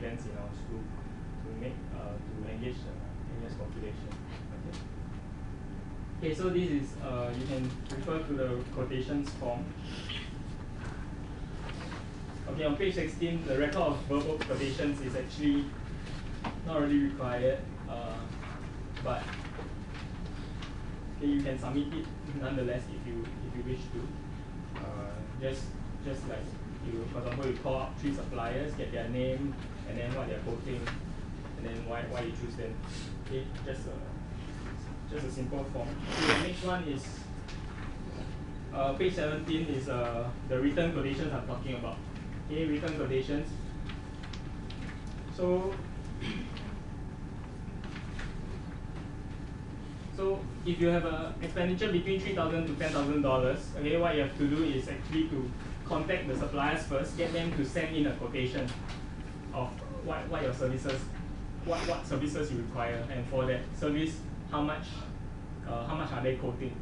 events in our school to engage NUS population. Okay, so this is you can refer to the quotations form. Okay, on page 16, the record of verbal quotations is actually not really required, but okay, you can submit it nonetheless if you wish to. Just like you, for example, you call up 3 suppliers, get their name, and then what they're quoting, and then why you choose them. Okay, just a simple form. Okay, the next one is page 17 is the written quotations I'm talking about. Okay, written quotations. So if you have an expenditure between $3,000 to $10,000, okay, what you have to do is actually to contact the suppliers first, get them to send in a quotation of what your services, what services you require, and for that service, how much are they quoting?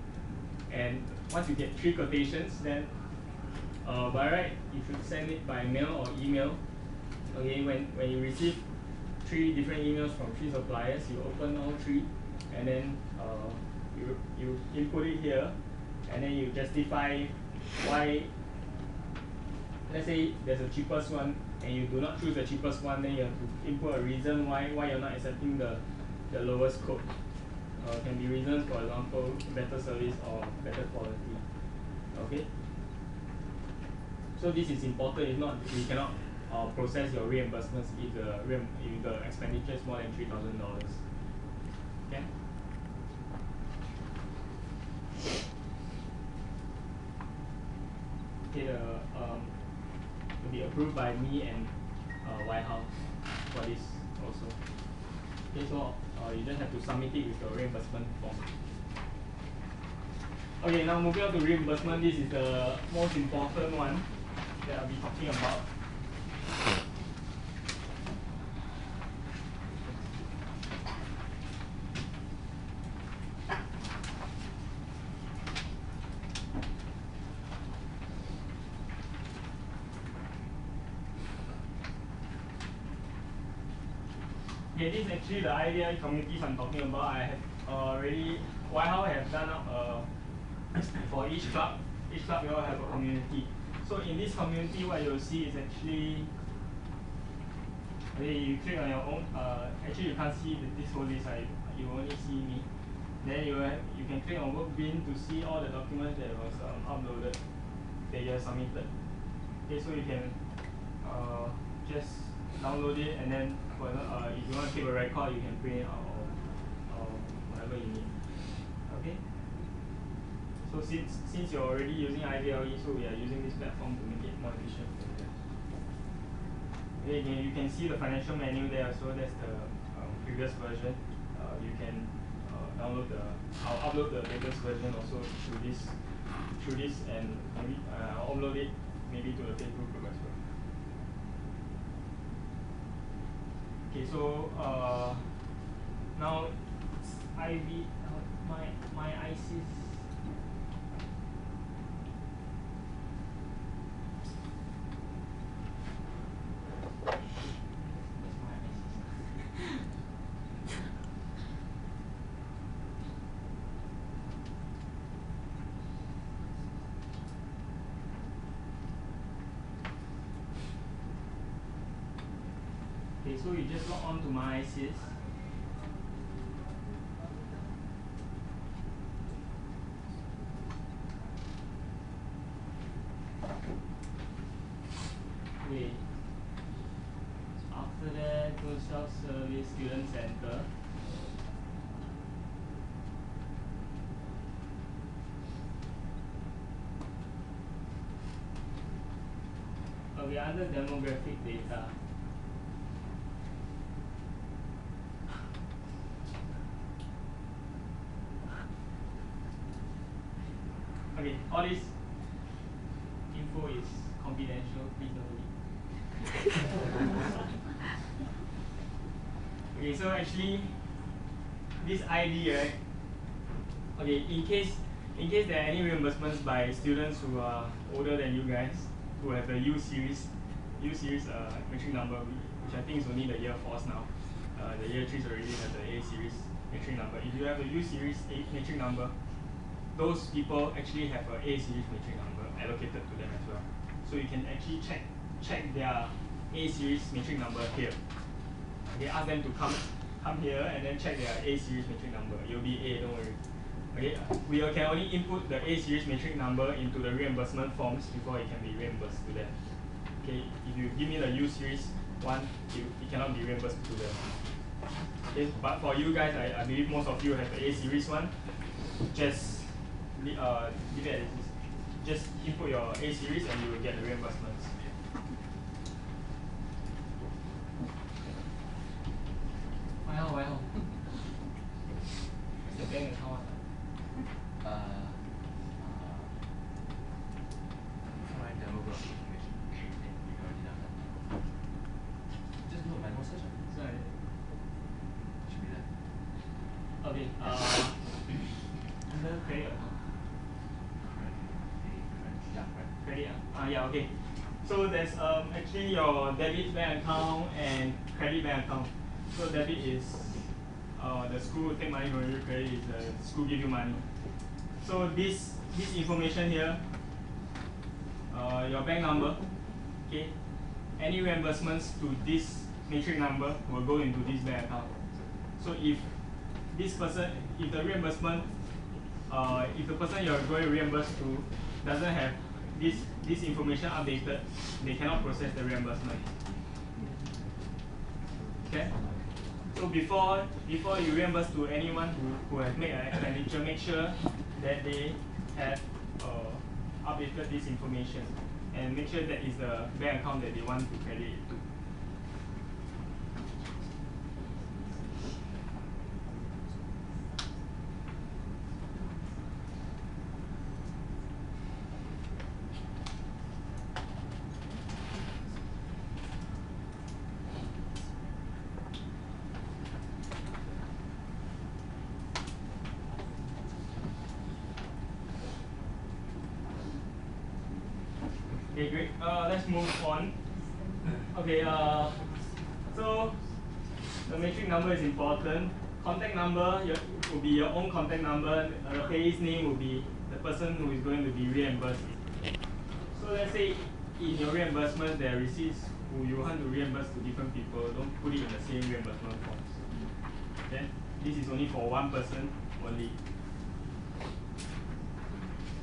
And once you get 3 quotations, then by right you should send it by mail or email. Okay, when you receive 3 different emails from 3 suppliers, you open all 3, and then you input it here, and then you justify why. Let's say there's a cheapest one, and you do not choose the cheapest one, then you have to input a reason why you're not accepting the lowest quote. Can be reasons, for example, better service or better quality. Okay. So this is important. If not, we cannot process your reimbursements if the expenditure is more than $3,000. Okay. Okay. To be approved by me and White House for this also. Okay, so you just have to submit it with your reimbursement form. Okay, now moving on to reimbursement. This is the most important one that I'll be talking about. Okay, this is actually the ideal communities I'm talking about. I have already, White House have done up for each club will have a community. So in this community, what you'll see is actually, you click on your own. Actually, you can't see this whole list. You only see me. Then you can click on work bin to see all the documents that was uploaded that you have submitted. Okay, so you can just download it, and then if you want to keep a record, you can print it out or whatever you need. Okay. So since you're already using IVLE, so we are using this platform to make it more efficient. Okay, you can see the financial menu there. So that's the previous version. You can download I'll upload the latest version also through this, and maybe I'll upload it maybe to the Facebook group as well. Okay, so now my ISIS. Okay, so you just log on to my ISIS. Okay. After that, go self-service student center. Okay, under demographic data. Okay, all this info is confidential, please don't read. Okay, so actually this ID, right? Okay, in case there are any reimbursements by students who are older than you guys, who have the U series matric number, which I think is only the year 4s now. The year 3s already have the A series matrix number. If you have a U series matrix number, those people actually have a A series matrix number allocated to them as well. So you can actually check their A series matrix number here. Okay, ask them to come here and then check their A series matrix number. It will be A, don't worry. Okay, we can only input the A series matrix number into the reimbursement forms before it can be reimbursed to them. Okay, if you give me the U series one, it cannot be reimbursed to them. Okay, but for you guys, I believe most of you have the A series one. Just leave it as this. Just input your A series and you will get the reimbursements. Well. The bank account. Just look my notes section. Sorry. Should be there. Okay. Under credit account. Credit. Yeah. Okay. So there's actually your debit bank account and credit bank account. So debit is the school will take money from you. Credit is the school give you money. So this information here, your bank number, okay. Any reimbursements to this matrix number will go into this bank account. So if this person, if the reimbursement, if the person you're going to reimburse to doesn't have this information updated, they cannot process the reimbursement. Okay. So before you reimburse to anyone who has made an expenditure, make sure that they have updated this information and make sure that is the bank account that they want to credit it to. Okay, great. Let's move on. Okay, so the matrix number is important. Contact number will be your own contact number. The payee's name will be the person who is going to be reimbursed. So let's say in your reimbursement there are receipts who you want to reimburse to different people. Don't put it in the same reimbursement forms. Okay, this is only for one person only.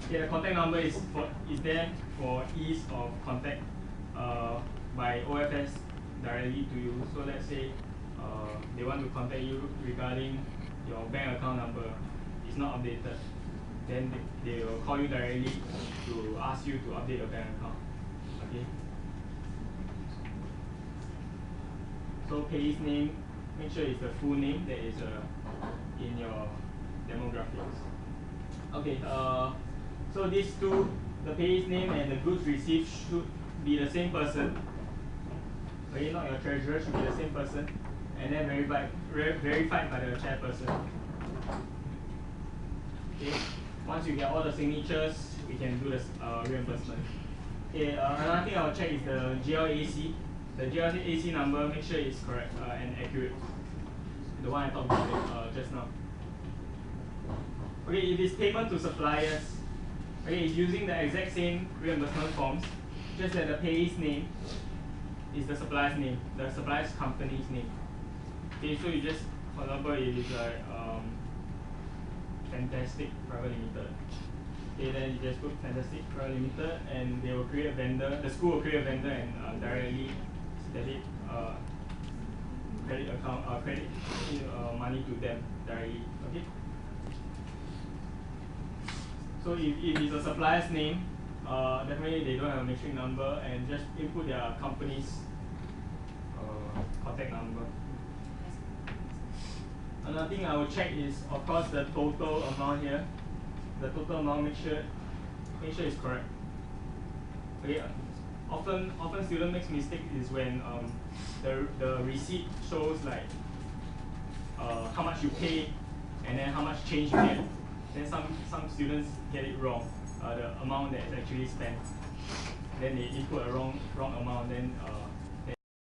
Okay, the contact number is there for ease of contact by OFS directly to you. So let's say they want to contact you regarding your bank account number is not updated, then they will call you directly to ask you to update your bank account. Okay. So payee's name, make sure it's the full name that is in your demographics. Okay. So these two, the payee's name and the goods received should be the same person. Okay, not your treasurer, should be the same person. And then verified by the chairperson. Okay, once you get all the signatures, we can do the reimbursement. Okay, another thing I will check is the GLAC. The GLAC number, make sure it's correct and accurate. The one I talked about just now. Okay, if it's payment to suppliers, okay, it's using the exact same reimbursement forms, just that the payee's name is the supplier's name, the supplier's company's name. Okay, so you just, for example, it is like Fantastic Private Limited. Okay, then you just put Fantastic Private Limited, and they will create a vendor. The school will create a vendor and directly debit credit account, credit money to them directly. Okay. So if it's a supplier's name, definitely they don't have a matrix number, and just input their company's contact number. Another thing I will check is, of course, the total amount here. The total amount, make sure it's correct. Okay. Often student makes mistake is when the receipt shows like how much you pay and then how much change you get. Then some students get it wrong, the amount that is actually spent. Then they input a wrong amount. Then